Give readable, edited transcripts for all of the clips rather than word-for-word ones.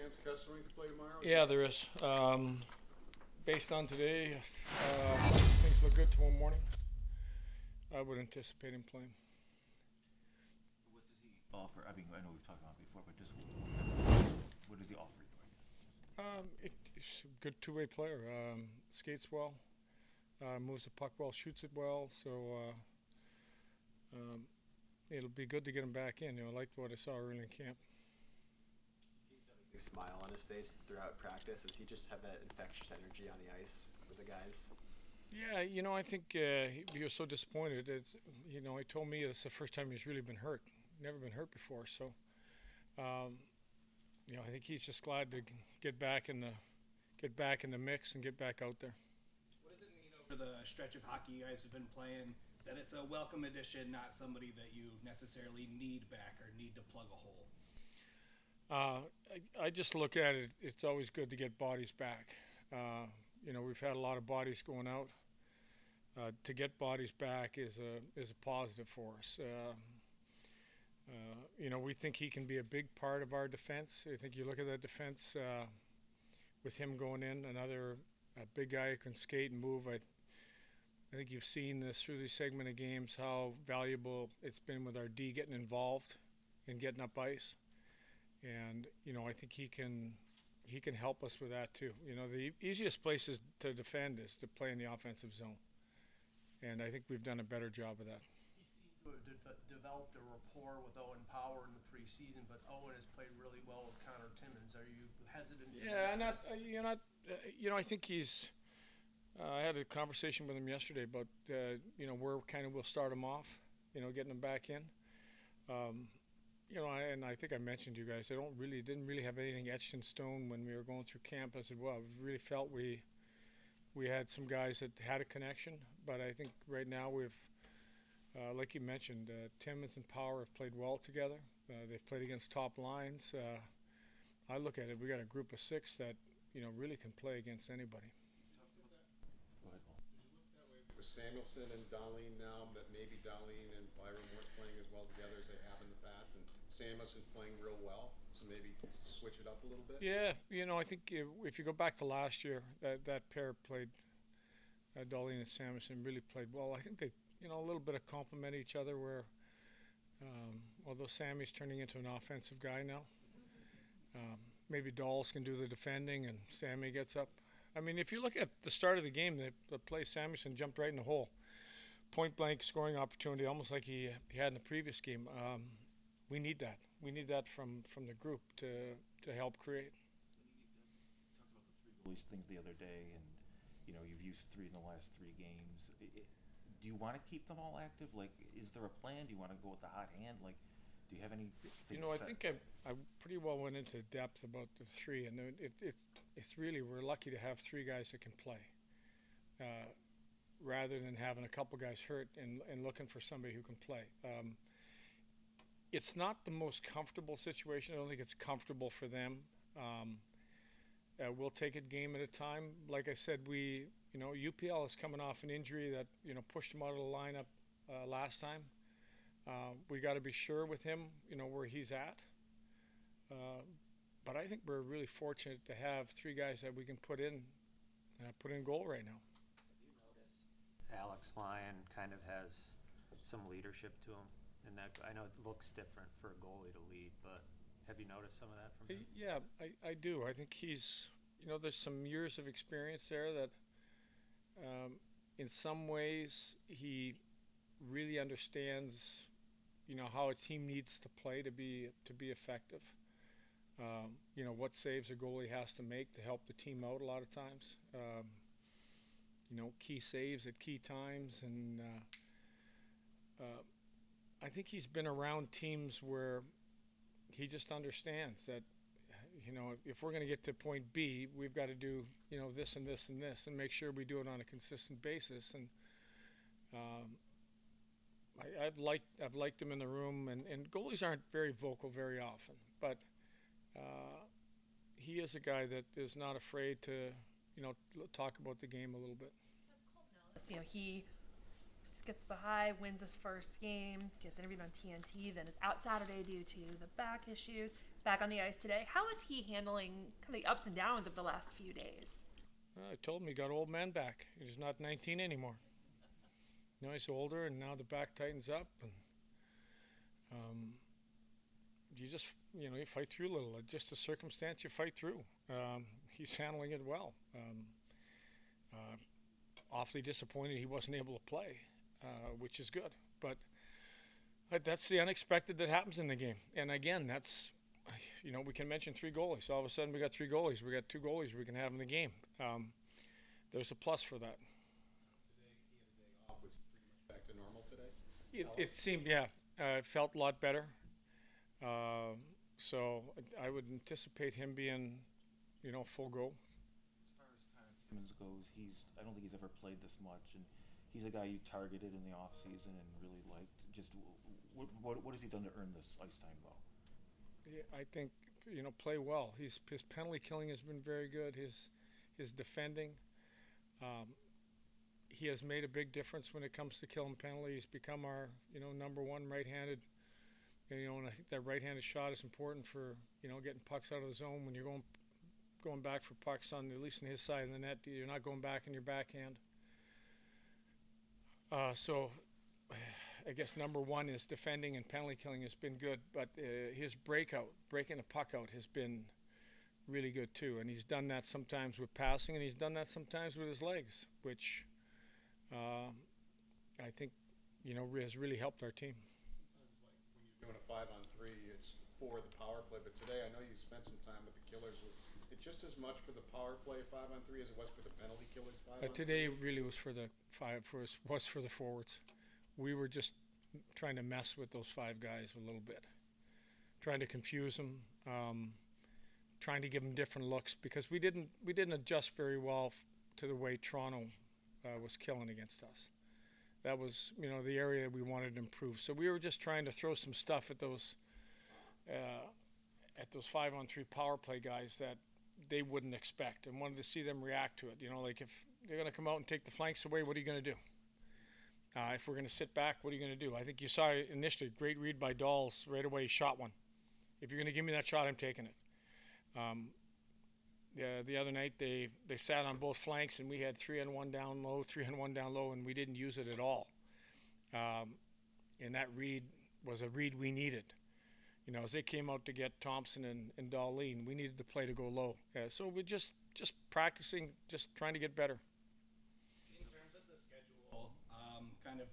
chance Kesselring could play tomorrow? Yeah, there is. Based on today, things look good tomorrow morning. I would anticipate him playing. What does he offer? I mean, I know we've talked about it before, but just what does he offer you? He's a good two-way player. Skates well, moves the puck well, shoots it well. So it'll be good to get him back in. I liked what I saw early in camp. Big smile on his face throughout practice. Does he just have that infectious energy on the ice with the guys? Yeah, I think he was so disappointed. He told me it's the first time he's really been hurt. Never been hurt before. So, I think he's just glad to get back in the mix and get back out there. What does it mean over the stretch of hockey you guys have been playing that it's a welcome addition, not somebody that you necessarily need back or need to plug a hole? I just look at it. It's always good to get bodies back. We've had a lot of bodies going out. To get bodies back is a positive for us. We think he can be a big part of our defense. I think you look at that defense with him going in, another big guy who can skate and move. I think you've seen this through these segment of games how valuable it's been with our D getting involved and getting up ice. And I think he can help us with that too. The easiest place to defend is to play in the offensive zone, and I think we've done a better job of that. He seemed to have developed a rapport with Owen Power in the preseason, but Owen has played really well with Connor Timmins. Are you hesitant? I think he's. I had a conversation with him yesterday about where we'll start him off, getting him back in. And I think I mentioned to you guys, didn't really have anything etched in stone when we were going through camp. I said, well, we really felt we had some guys that had a connection, but I think right now we've, like you mentioned, Timmins and Power have played well together. They've played against top lines. I look at it, we got a group of six that, really can play against anybody. Go ahead, Paul. With Samuelson and Darlene now, that maybe Darlene and Byron weren't playing as well together as they have in the past, and Samuelson playing real well, so maybe switch it up a little bit? Yeah, I think if you go back to last year, that pair played, Darlene and Samuelson really played well. I think they, a little bit of complement each other where, although Sammy's turning into an offensive guy now, maybe Dolls can do the defending and Sammy gets up. I mean, if you look at the start of the game, the play Samuelson jumped right in the hole. Point blank scoring opportunity, almost like he had in the previous game. We need that. We need that from the group to help create. We talked about the three goalies thing the other day, and you've used three in the last 3 games. Do you want to keep them all active? Like, is there a plan? Do you want to go with the hot hand? Like, do you have any? I think I pretty well went into depth about the 3, and it's really, we're lucky to have 3 guys that can play, rather than having a couple guys hurt and looking for somebody who can play. It's not the most comfortable situation. I don't think it's comfortable for them. We'll take it game at a time. Like I said, UPL is coming off an injury that pushed him out of the lineup last time. We got to be sure with him, where he's at. But I think we're really fortunate to have 3 guys that we can put in goal right now. Alex Lyon kind of has some leadership to him, and that I know it looks different for a goalie to lead, but have you noticed some of that from him? Yeah, I do. I think he's, there's some years of experience there that, in some ways, he really understands, how a team needs to play to be effective. What saves a goalie has to make to help the team out a lot of times. Key saves at key times, and I think he's been around teams where he just understands that, if we're going to get to point B, we've got to do, this and this and this, and make sure we do it on a consistent basis. And I've liked him in the room, and goalies aren't very vocal very often, but he is a guy that is not afraid to, talk about the game a little bit. He gets the high, wins his first game, gets interviewed on TNT, then is out Saturday due to the back issues, back on the ice today. How is he handling kind of the ups and downs of the last few days? I told him he got old man back. He's not 19 anymore. You know, he's older, and now the back tightens up, and you just, you fight through a little. Just a circumstance you fight through. He's handling it well. Awfully disappointed he wasn't able to play, which is good. But that's the unexpected that happens in the game. And again, that's, we can mention 3 goalies. All of a sudden we got 3 goalies. We got 2 goalies we can have in the game. There's a plus for that. Today he had a day off. Was he pretty much back to normal today? It seemed, it felt a lot better. So I would anticipate him being, full go. As far as Connor Timmins goes, I don't think he's ever played this much, and he's a guy you targeted in the off season and really liked. Just what has he done to earn this ice time, though? Yeah, I think play well. His penalty killing has been very good. His defending. He has made a big difference when it comes to killing penalties. He's become our number 1 right-handed. And I think that right-handed shot is important for getting pucks out of the zone when you're going back for pucks on, at least in his side of the net. You're not going back in your backhand. So I guess number 1 is defending, and penalty killing has been good, but his breaking the puck out has been really good too. And he's done that sometimes with passing, and he's done that sometimes with his legs, which I think has really helped our team. Doing a 5-on-3, it's for the power play. But today, I know you spent some time with the Killers. Was it just as much for the power play 5-on-3 as it was for the penalty killers 5-on-3? Today really was for the for the forwards. We were just trying to mess with those 5 guys a little bit, trying to confuse them, trying to give them different looks, because we didn't adjust very well to the way Toronto was killing against us. That was, the area we wanted to improve. So we were just trying to throw some stuff at those 5-on-3 power play guys that they wouldn't expect, and wanted to see them react to it. Like if they're going to come out and take the flanks away, what are you going to do? If we're going to sit back, what are you going to do? I think you saw initially, great read by Dolls right away. He shot one. If you're going to give me that shot, I'm taking it. The other night they sat on both flanks, and we had 3-on-1 down low, 3-on-1 down low, and we didn't use it at all. And that read was a read we needed. As they came out to get Thompson and Darlene, we needed to play to go low. So we're just practicing, just trying to get better. In terms of the schedule, kind of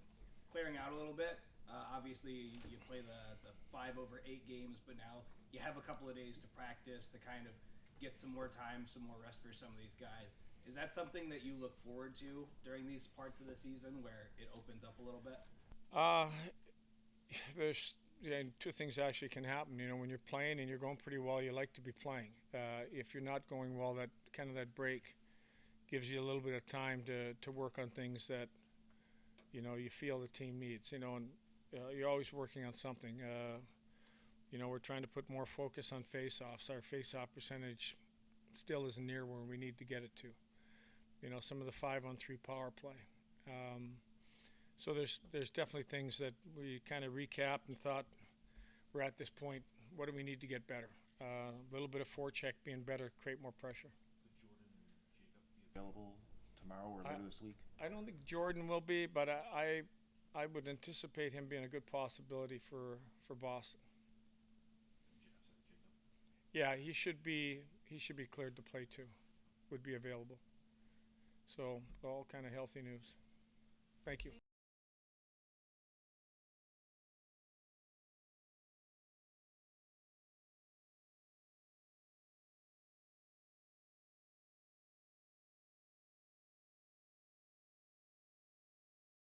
clearing out a little bit. Obviously, you play the 5 over 8 games, but now you have a couple of days to practice to kind of get some more time, some more rest for some of these guys. Is that something that you look forward to during these parts of the season where it opens up a little bit? There's 2 things actually can happen. When you're playing and you're going pretty well, you like to be playing. If you're not going well, that break gives you a little bit of time to work on things that you feel the team needs. And you're always working on something. We're trying to put more focus on face-offs. Our face-off percentage still isn't near where we need to get it to. Some of the 5-on-3 power play. So there's definitely things that we kind of recapped and thought, we're at this point, what do we need to get better? A little bit of forecheck being better, create more pressure. Could Jordan and Jacob be available tomorrow or later this week? I don't think Jordan will be, but I would anticipate him being a good possibility for Boston. Yeah, he should be cleared to play too, would be available. So all kind of healthy news. Thank you.